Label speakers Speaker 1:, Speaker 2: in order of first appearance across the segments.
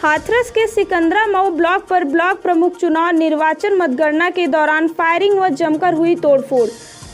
Speaker 1: हाथरस के सिकंदरा मऊ ब्लॉक पर ब्लॉक प्रमुख चुनाव निर्वाचन मतगणना के दौरान फायरिंग व जमकर हुई तोड़फोड़।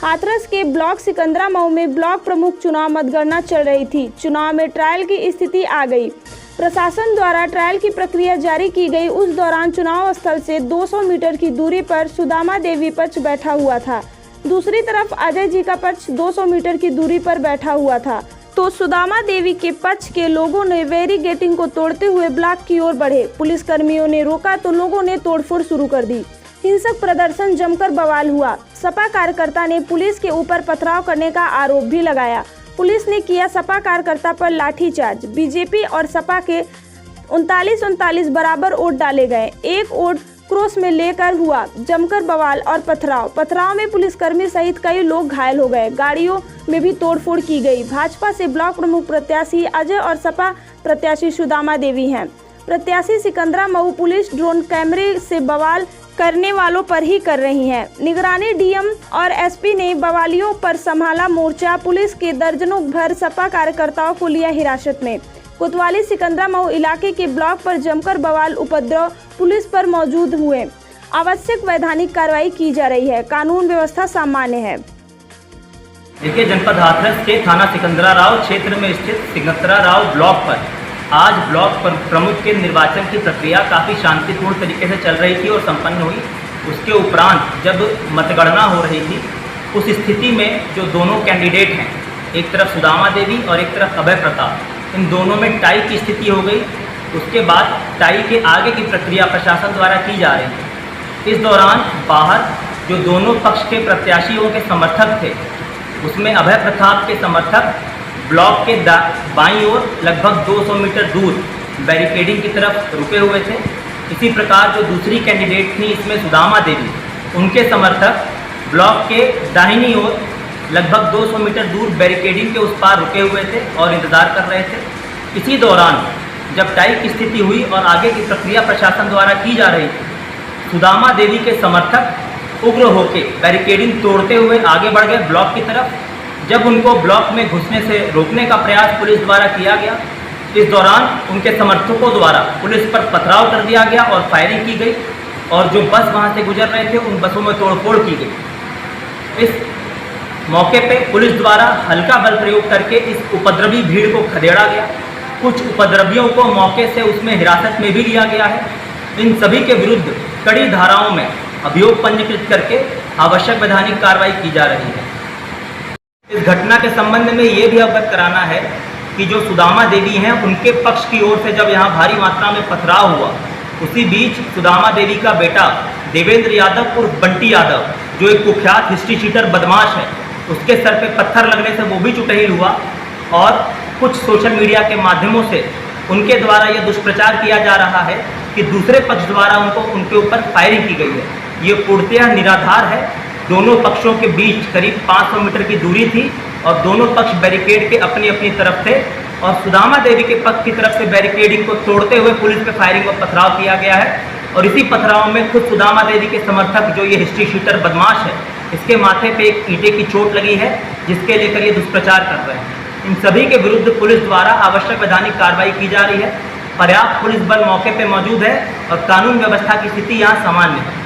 Speaker 1: हाथरस के ब्लॉक सिकंदरा मऊ में ब्लॉक प्रमुख चुनाव मतगणना चल रही थी। चुनाव में ट्रायल की स्थिति आ गई। प्रशासन द्वारा ट्रायल की प्रक्रिया जारी की गई। उस दौरान चुनाव स्थल से 200 मीटर की दूरी पर सुदामा देवी पक्ष बैठा हुआ था। दूसरी तरफ अजय जी का पक्ष 200 मीटर की दूरी पर बैठा हुआ था। तो सुदामा देवी के पक्ष के लोगों ने बैरिकेडिंग को तोड़ते हुए ब्लॉक की ओर बढ़े। पुलिस कर्मियों ने रोका तो लोगों ने तोड़फोड़ शुरू कर दी। हिंसक प्रदर्शन जमकर बवाल हुआ। सपा कार्यकर्ता ने पुलिस के ऊपर पथराव करने का आरोप भी लगाया। पुलिस ने किया सपा कार्यकर्ता पर लाठीचार्ज। बीजेपी और सपा के 39 बराबर वोट डाले गए। एक वोट क्रॉस में लेकर हुआ जमकर बवाल और पथराव में पुलिसकर्मी सहित कई लोग घायल हो गए। गाड़ियों में भी तोड़फोड़ की गई। भाजपा से ब्लॉक प्रमुख प्रत्याशी अजय और सपा प्रत्याशी सुदामा देवी हैं। प्रत्याशी सिकंदरा मऊ पुलिस ड्रोन कैमरे से बवाल करने वालों पर ही कर रही है। निगरानी डीएम और एसपी ने बवालियों पर संभाला मोर्चा। पुलिस के दर्जनों भर सपा कार्यकर्ताओं को लिया हिरासत में। कोतवाली सिकंदरा मऊ इलाके के ब्लॉक पर जमकर बवाल उपद्रव पुलिस पर मौजूद हुए। आवश्यक वैधानिक कार्रवाई की जा रही है। कानून व्यवस्था सामान्य है।
Speaker 2: देखिए, जनपद हाथरस के थाना सिकंदरा राव क्षेत्र में स्थित सिकंदरा राव ब्लॉक पर आज ब्लॉक प्रमुख के निर्वाचन की प्रक्रिया काफ़ी शांतिपूर्ण तरीके से चल रही थी और संपन्न हुई। उसके उपरांत जब मतगणना हो रही थी, उस स्थिति में जो दोनों कैंडिडेट हैं, एक तरफ सुदामा देवी और एक तरफ अभय प्रताप, इन दोनों में टाई की स्थिति हो गई। उसके बाद टाई के आगे की प्रक्रिया प्रशासन द्वारा की जा रही थी। इस दौरान बाहर जो दोनों पक्ष के प्रत्याशियों के समर्थक थे, उसमें अभय प्रताप के समर्थक ब्लॉक के बाईं ओर लगभग 200 मीटर दूर बैरिकेडिंग की तरफ रुके हुए थे। इसी प्रकार जो दूसरी कैंडिडेट थी, इसमें सुदामा देवी, उनके समर्थक ब्लॉक के दाहिनी ओर लगभग 200 मीटर दूर बैरिकेडिंग के उस पार रुके हुए थे और इंतज़ार कर रहे थे। इसी दौरान जब टाई की स्थिति हुई और आगे की प्रक्रिया प्रशासन द्वारा की जा रही थी, सुदामा देवी के समर्थक उग्र होकर बैरिकेडिंग तोड़ते हुए आगे बढ़ गए ब्लॉक की तरफ। जब उनको ब्लॉक में घुसने से रोकने का प्रयास पुलिस द्वारा किया गया, इस दौरान उनके समर्थकों द्वारा पुलिस पर पथराव कर दिया गया और फायरिंग की गई और जो बस वहां से गुजर रहे थे, उन बसों में तोड़फोड़ की गई। इस मौके पे पुलिस द्वारा हल्का बल प्रयोग करके इस उपद्रवी भीड़ को खदेड़ा गया। कुछ उपद्रवियों को मौके से उसमें हिरासत में भी लिया गया है। इन सभी के विरुद्ध कड़ी धाराओं में अभियोग पंजीकृत करके आवश्यक वैधानिक कार्रवाई की जा रही है। इस घटना के संबंध में ये भी अवगत कराना है कि जो सुदामा देवी हैं, उनके पक्ष की ओर से जब यहाँ भारी मात्रा में पथराव हुआ, उसी बीच सुदामा देवी का बेटा देवेंद्र यादव उर्फ बंटी यादव, जो एक कुख्यात हिस्ट्री शीटर बदमाश है, उसके सर पे पत्थर लगने से वो भी चुटहिल हुआ और कुछ सोशल मीडिया के माध्यमों से उनके द्वारा यह दुष्प्रचार किया जा रहा है कि दूसरे पक्ष द्वारा उनके ऊपर फायरिंग की गई है। ये पूर्णतः निराधार है। दोनों पक्षों के बीच करीब 500 मीटर की दूरी थी और दोनों पक्ष बैरिकेड के अपनी अपनी तरफ थे और सुदामा देवी के पक्ष की तरफ से बैरिकेडिंग को तोड़ते हुए पुलिस पे फायरिंग और पथराव किया गया है। और इसी पथराव में खुद सुदामा देवी के समर्थक, जो ये हिस्ट्री शीटर बदमाश है, इसके माथे पे एक ईंटे की चोट लगी है, जिसके लेकर ये दुष्प्रचार कर रहे हैं। इन सभी के विरुद्ध पुलिस द्वारा आवश्यक वैधानिक कार्रवाई की जा रही है। पर्याप्त पुलिस बल मौके पर मौजूद है और कानून व्यवस्था की स्थिति यहाँ सामान्य है।